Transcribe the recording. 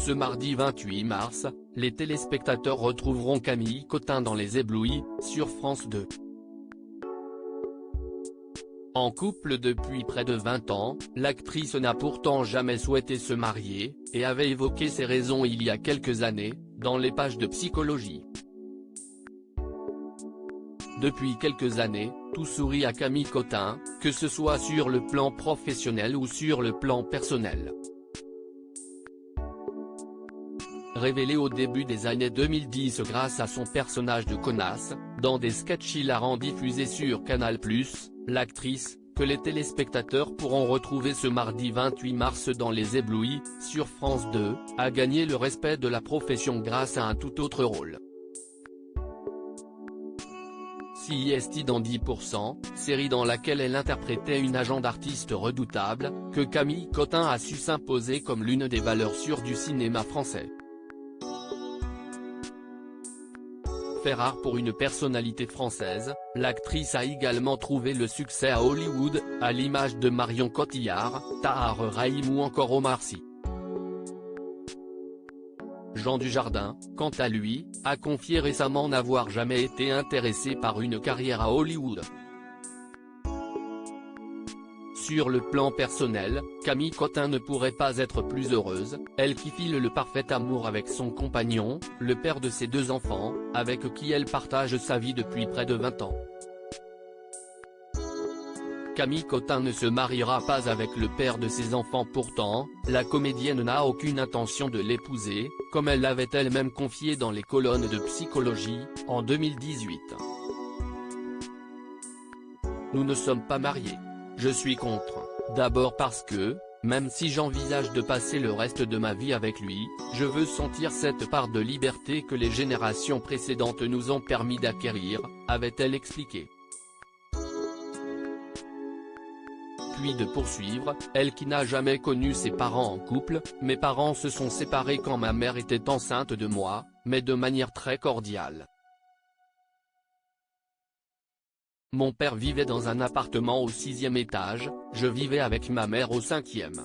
Ce mardi 28 mars, les téléspectateurs retrouveront Camille Cottin dans Les Éblouis, sur France 2. En couple depuis près de 20 ans, l'actrice n'a pourtant jamais souhaité se marier, et avait évoqué ses raisons il y a quelques années, dans les pages de Psychologie. Depuis quelques années, tout sourit à Camille Cottin, que ce soit sur le plan professionnel ou sur le plan personnel. Révélée au début des années 2010 grâce à son personnage de connasse, dans des sketchs hilarants diffusés sur Canal+, l'actrice, que les téléspectateurs pourront retrouver ce mardi 28 mars dans Les Éblouis, sur France 2, a gagné le respect de la profession grâce à un tout autre rôle. CIST dans 10%, série dans laquelle elle interprétait une agent d'artiste redoutable, que Camille Cottin a su s'imposer comme l'une des valeurs sûres du cinéma français. Fait rare pour une personnalité française, l'actrice a également trouvé le succès à Hollywood, à l'image de Marion Cotillard, Tahar Rahim ou encore Omar Sy. Jean Dujardin, quant à lui, a confié récemment n'avoir jamais été intéressé par une carrière à Hollywood. Sur le plan personnel, Camille Cottin ne pourrait pas être plus heureuse, elle qui file le parfait amour avec son compagnon, le père de ses 2 enfants, avec qui elle partage sa vie depuis près de 20 ans. Camille Cottin ne se mariera pas avec le père de ses enfants pourtant, la comédienne n'a aucune intention de l'épouser, comme elle l'avait elle-même confié dans les colonnes de Psychologie, en 2018. Nous ne sommes pas mariés. Je suis contre, d'abord parce que, même si j'envisage de passer le reste de ma vie avec lui, je veux sentir cette part de liberté que les générations précédentes nous ont permis d'acquérir, avait-elle expliqué. Puis de poursuivre, elle qui n'a jamais connu ses parents en couple, mes parents se sont séparés quand ma mère était enceinte de moi, mais de manière très cordiale. Mon père vivait dans un appartement au 6e étage, je vivais avec ma mère au 5e.